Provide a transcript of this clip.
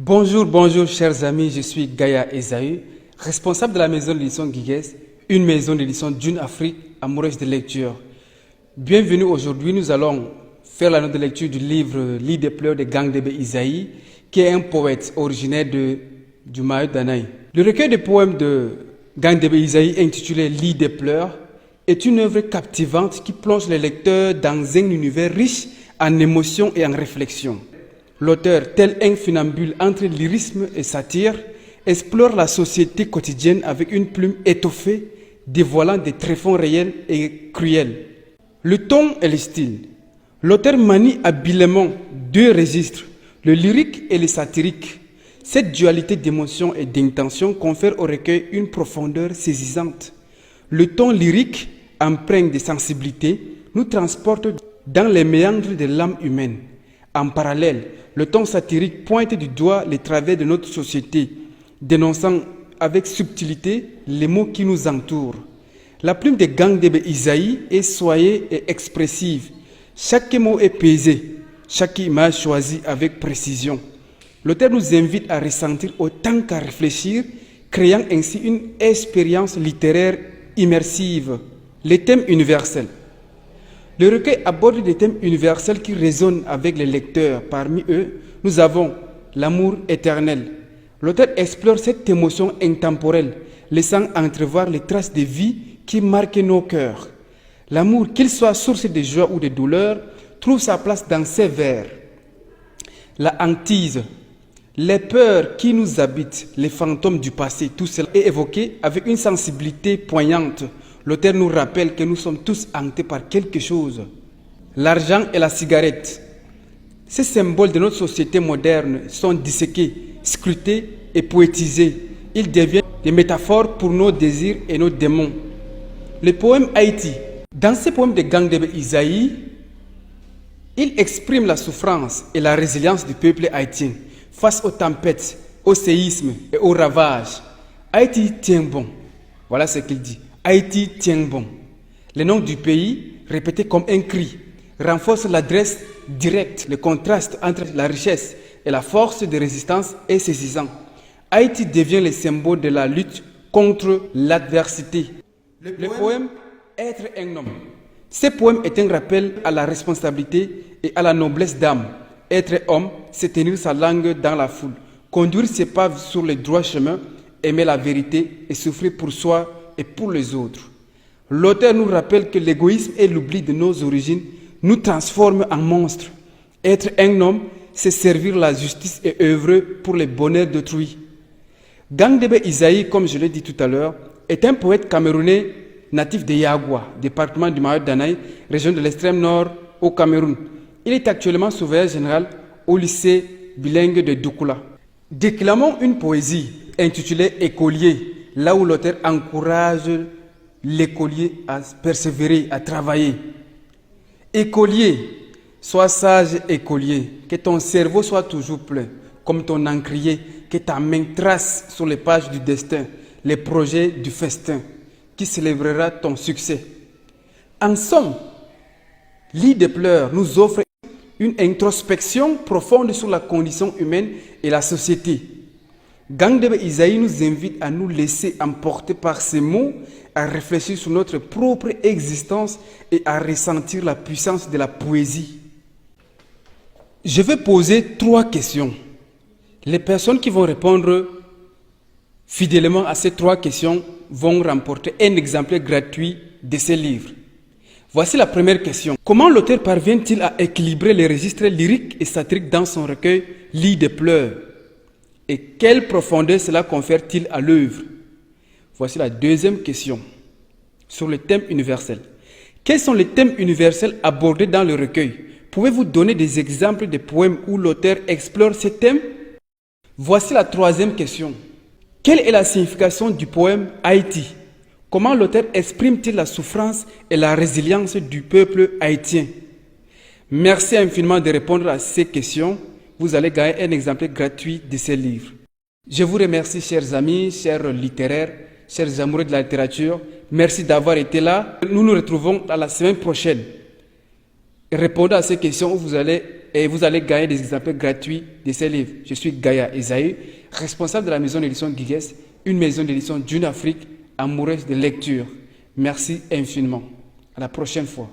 Bonjour chers amis, je suis Gaïa Esaü, responsable de la maison d'édition Guiguès, une maison d'édition d'une Afrique amoureuse de lecture. Bienvenue aujourd'hui, nous allons faire la note de lecture du livre Lit des pleurs de Gangdébé Isaïe, qui est un poète originaire du Mayo Danaï. Le recueil de poèmes de Gangdébé Isaïe intitulé Lit des pleurs est une œuvre captivante qui plonge les lecteurs dans un univers riche en émotions et en réflexions. L'auteur, tel un funambule entre lyrisme et satire, explore la société quotidienne avec une plume étoffée, dévoilant des tréfonds réels et cruels. Le ton et le style. L'auteur manie habilement deux registres, le lyrique et le satirique. Cette dualité d'émotion et d'intention confère au recueil une profondeur saisissante. Le ton lyrique, empreint de sensibilité, nous transporte dans les méandres de l'âme humaine. En parallèle, le ton satirique pointe du doigt les travers de notre société, dénonçant avec subtilité les mots qui nous entourent. La plume de Gangdébé Isaïe est soyeux et expressive. Chaque mot est pesé, chaque image choisie avec précision. L'auteur nous invite à ressentir autant qu'à réfléchir, créant ainsi une expérience littéraire immersive. Les thèmes universels. Le recueil aborde des thèmes universels qui résonnent avec les lecteurs. Parmi eux, nous avons l'amour éternel. L'auteur explore cette émotion intemporelle, laissant entrevoir les traces de vie qui marquent nos cœurs. L'amour, qu'il soit source de joie ou de douleur, trouve sa place dans ces vers. La hantise, les peurs qui nous habitent, les fantômes du passé, tout cela est évoqué avec une sensibilité poignante. L'auteur nous rappelle que nous sommes tous hantés par quelque chose. L'argent et la cigarette. Ces symboles de notre société moderne sont disséqués, scrutés et poétisés. Ils deviennent des métaphores pour nos désirs et nos démons. Le poème Haïti. Dans ces poèmes de Gangdébé Isaïe, il exprime la souffrance et la résilience du peuple haïtien face aux tempêtes, aux séismes et aux ravages. Haïti tient bon. Voilà ce qu'il dit. Haïti tient bon. Le nom du pays, répété comme un cri, renforce l'adresse directe. Le contraste entre la richesse et la force de résistance est saisissant. Haïti devient le symbole de la lutte contre l'adversité. Le poème Être un homme. Ce poème est un rappel à la responsabilité et à la noblesse d'âme. Être homme, c'est tenir sa langue dans la foule, conduire ses pas sur le droit chemin, aimer la vérité et souffrir pour soi et pour les autres. L'auteur nous rappelle que l'égoïsme et l'oubli de nos origines nous transforment en monstres. Être un homme, c'est servir la justice et œuvrer pour le bonheur d'autrui. Gangdébé Isaïe, comme je l'ai dit tout à l'heure, est un poète camerounais natif de Yaoua, département du Mayo Danaï, région de l'extrême nord au Cameroun. Il est actuellement surveillant général au lycée bilingue de Doukoula. Déclamons une poésie intitulée Écolier, là où l'auteur encourage l'écolier à persévérer, à travailler. Écolier, sois sage écolier, que ton cerveau soit toujours plein, comme ton encrier, que ta main trace sur les pages du destin, les projets du festin, qui célébrera ton succès. En somme, Lit des pleurs nous offre une introspection profonde sur la condition humaine et la société. Gangdébé Isaïe nous invite à nous laisser emporter par ces mots, à réfléchir sur notre propre existence et à ressentir la puissance de la poésie. Je vais poser 3 questions. Les personnes qui vont répondre fidèlement à ces 3 questions vont remporter un exemplaire gratuit de ces livres. Voici la première question. Comment l'auteur parvient-il à équilibrer les registres lyriques et satiriques dans son recueil Lit des pleurs? Et quelle profondeur cela confère-t-il à l'œuvre? Voici la deuxième question sur le thème universel. Quels sont les thèmes universels abordés dans le recueil? Pouvez-vous donner des exemples de poèmes où l'auteur explore ces thèmes? Voici la troisième question. Quelle est la signification du poème Haïti? Comment l'auteur exprime-t-il la souffrance et la résilience du peuple haïtien? Merci infiniment de répondre à ces questions. Vous allez gagner un exemplaire gratuit de ces livres. Je vous remercie, chers amis, chers littéraires, chers amoureux de la littérature. Merci d'avoir été là. Nous nous retrouvons la semaine prochaine. Répondez à ces questions où vous allez et vous allez gagner des exemplaires gratuits de ces livres. Je suis Gaïa Esaü, responsable de la maison d'édition Guigues, une maison d'édition d'une Afrique amoureuse de lecture. Merci infiniment. À la prochaine fois.